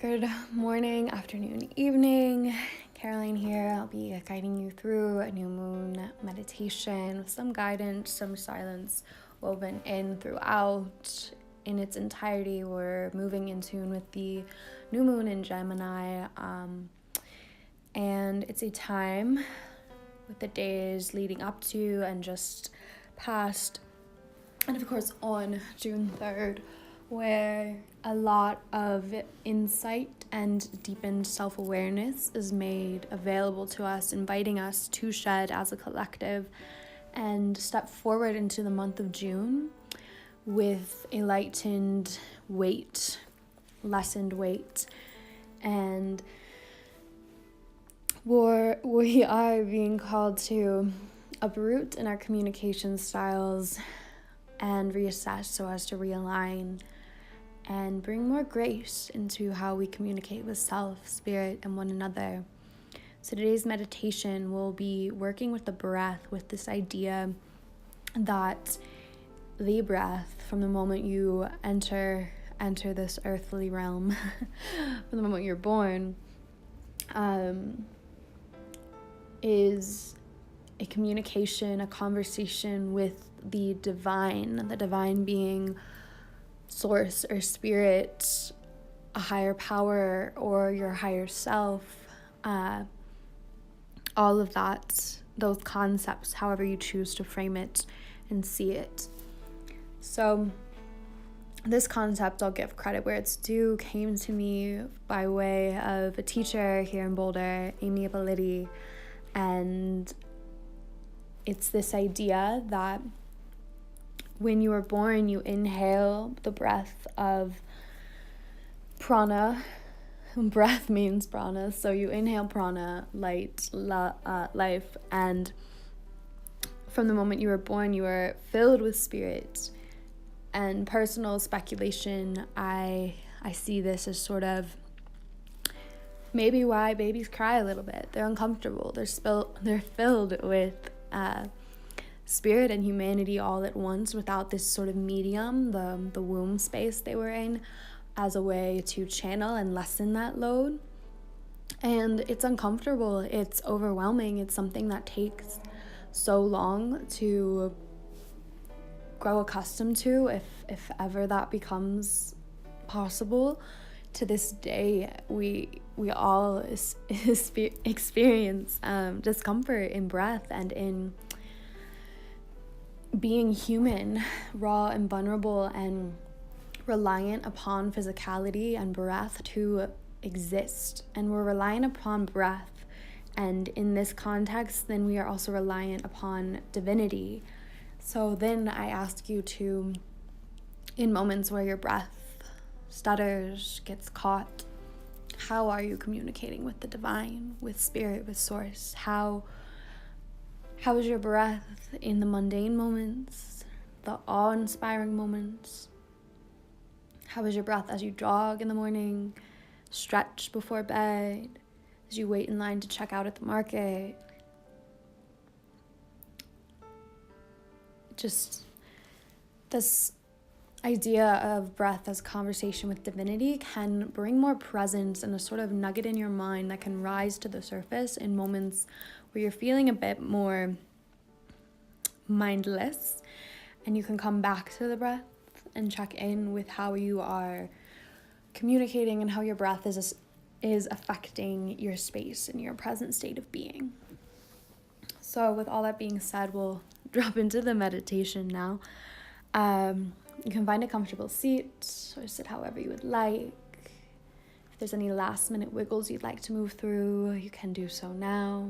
Good morning, afternoon, evening. Caroline here. I'll be guiding you through a new moon meditation with some guidance, some silence woven in throughout. In its entirety, we're moving in tune with the new moon in Gemini. And it's a time with the days leading up to and just past, and of course on June 3rd, where a lot of insight and deepened self-awareness is made available to us, inviting us to shed as a collective and step forward into the month of June with a lightened weight, lessened weight, and we are being called to uproot in our communication styles and reassess so as to realign and bring more grace into how we communicate with self, spirit, and one another. So today's meditation will be working with the breath, with this idea that the breath, from the moment you enter this earthly realm, from the moment you're born, is a communication, a conversation with the divine being source or spirit, a higher power, or your higher self, all of that, those concepts, however you choose to frame it and see it. So this concept, I'll give credit where it's due, came to me by way of a teacher here in Boulder, Amy Ability, and it's this idea that when you are born, you inhale the breath of prana. Breath means prana, so you inhale prana, light, life, and from the moment you were born, you are filled with spirit. And personal speculation, I see this as sort of maybe why babies cry a little bit. They're uncomfortable. They're filled with spirit and humanity all at once without this sort of medium, the womb space they were in, as a way to channel and lessen that load. And it's uncomfortable, it's overwhelming, it's something that takes so long to grow accustomed to, if ever that becomes possible. To this day, we all experience discomfort in breath and in being human, raw and vulnerable and reliant upon physicality and breath to exist. And we're reliant upon breath. And in this context, then we are also reliant upon divinity. So then I ask you to, in moments where your breath stutters, gets caught, how are you communicating with the divine, with spirit, with source? How is your breath in the mundane moments, the awe-inspiring moments? How is your breath as you jog in the morning, stretch before bed, as you wait in line to check out at the market? Just this idea of breath as conversation with divinity can bring more presence and a sort of nugget in your mind that can rise to the surface in moments where you're feeling a bit more mindless, and you can come back to the breath and check in with how you are communicating and how your breath is affecting your space and your present state of being. So with all that being said, we'll drop into the meditation now. You can find a comfortable seat or sit however you would like. If there's any last minute wiggles you'd like to move through, you can do so now.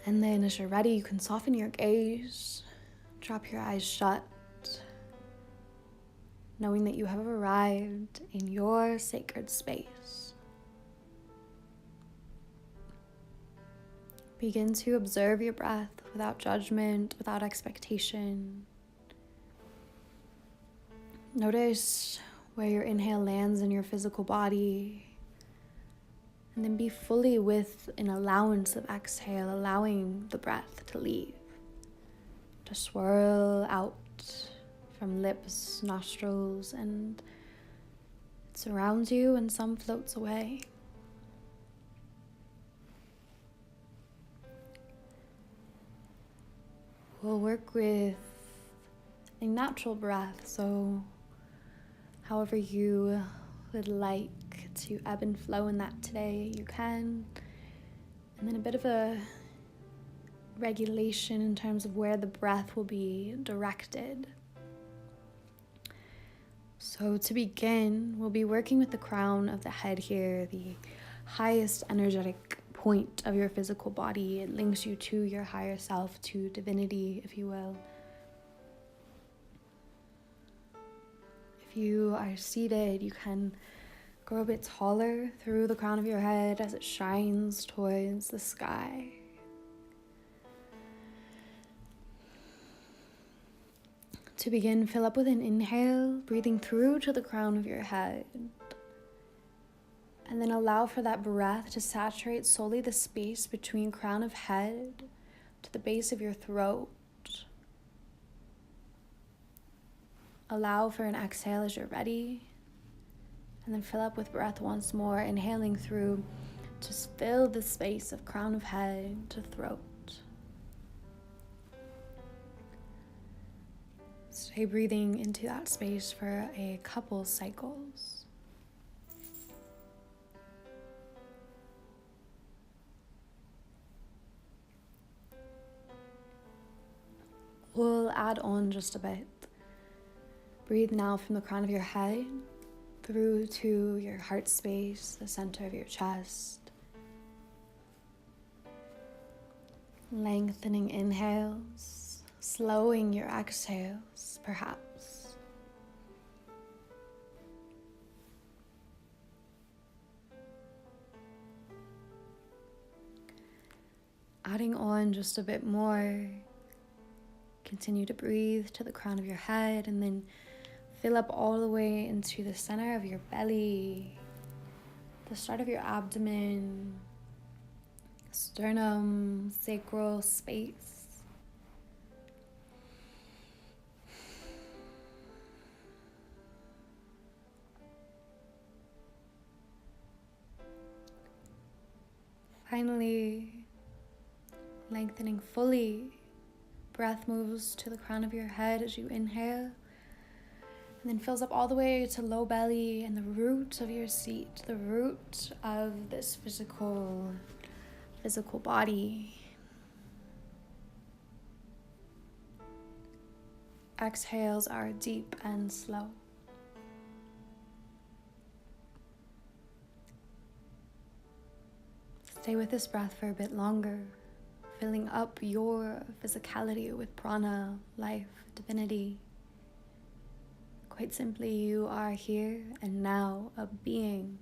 And then as you're ready, you can soften your gaze, drop your eyes shut, knowing that you have arrived in your sacred space. Begin to observe your breath without judgment, without expectation. Notice where your inhale lands in your physical body. And then be fully with an allowance of exhale, allowing the breath to leave, to swirl out from lips, nostrils, and surrounds you and some floats away. We'll work with a natural breath, so however you would like to ebb and flow in that today, you can. And then a bit of a regulation in terms of where the breath will be directed. So to begin, we'll be working with the crown of the head here, the highest energetic point of your physical body. It links you to your higher self, to divinity, if you will. If you are seated, you can grow a bit taller through the crown of your head as it shines towards the sky. To begin, fill up with an inhale, breathing through to the crown of your head. And then allow for that breath to saturate solely the space between crown of head to the base of your throat. Allow for an exhale as you're ready. And then fill up with breath once more, inhaling through. Just fill the space of crown of head to throat. Stay breathing into that space for a couple cycles. We'll add on just a bit. Breathe now from the crown of your head through to your heart space, the center of your chest. Lengthening inhales, slowing your exhales, perhaps. Adding on just a bit more. Continue to breathe to the crown of your head and then fill up all the way into the center of your belly, the start of your abdomen, sternum, sacral space. Finally, lengthening fully. Breath moves to the crown of your head as you inhale, and then fills up all the way to low belly and the root of your seat, the root of this physical body. Exhales are deep and slow. Stay with this breath for a bit longer, filling up your physicality with prana, life, divinity. Quite simply, you are here and now, a being.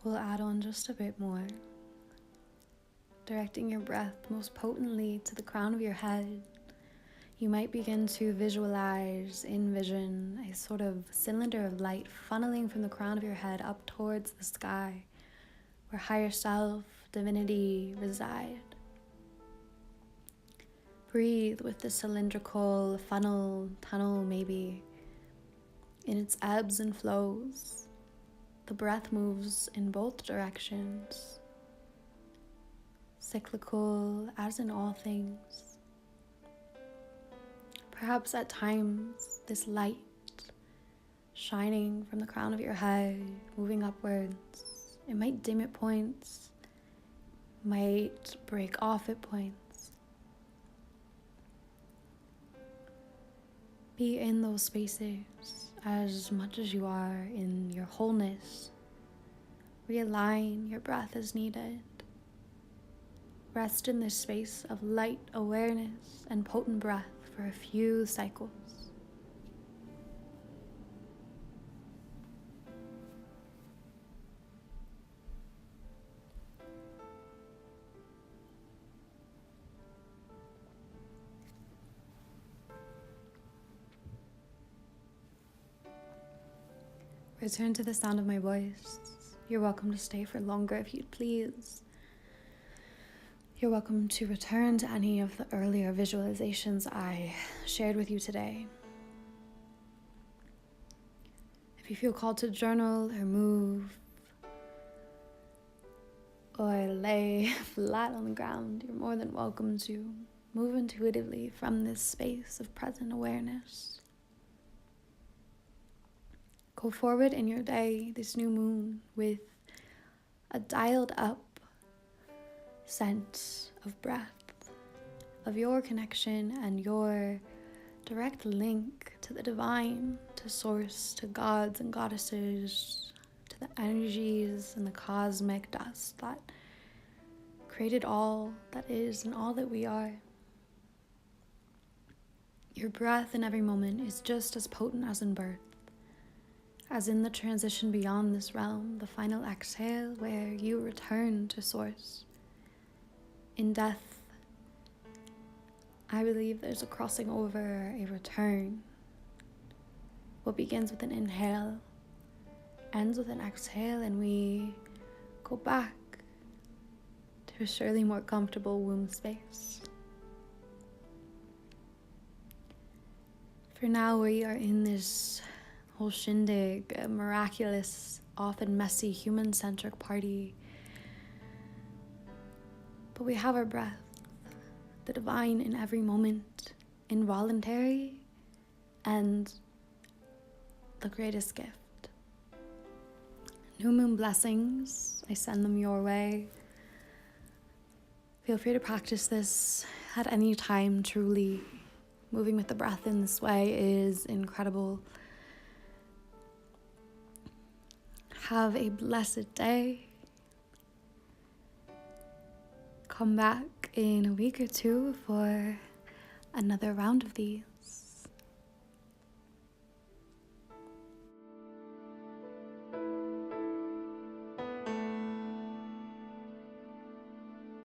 We'll add on just a bit more, directing your breath most potently to the crown of your head. You might begin to envision a sort of cylinder of light funneling from the crown of your head up towards the sky, where higher self, divinity reside. Breathe with the cylindrical tunnel maybe, in its ebbs and flows. The breath moves in both directions, cyclical as in all things. Perhaps at times, this light shining from the crown of your head, moving upwards, it might dim at points, might break off at points. Be in those spaces as much as you are in your wholeness. Realign your breath as needed. Rest in this space of light awareness and potent breath for a few cycles. Return to the sound of my voice. You're welcome to stay for longer if you'd please. You're welcome to return to any of the earlier visualizations I shared with you today. If you feel called to journal or move or lay flat on the ground, you're more than welcome to move intuitively from this space of present awareness. Go forward in your day, this new moon, with a dialed up sense of breath, of your connection and your direct link to the divine, to source, to gods and goddesses, to the energies and the cosmic dust that created all that is and all that we are. Your breath in every moment is just as potent as in birth, as in the transition beyond this realm, the final exhale where you return to source. In death, I believe there's a crossing over, a return. What begins with an inhale ends with an exhale, and we go back to a surely more comfortable womb space. For now, we are in this whole shindig, a miraculous, often messy, human-centric party. But we have our breath, the divine in every moment, involuntary, and the greatest gift. New moon blessings, I send them your way. Feel free to practice this at any time. Truly, moving with the breath in this way is incredible. Have a blessed day. Come back in a week or two for another round of these.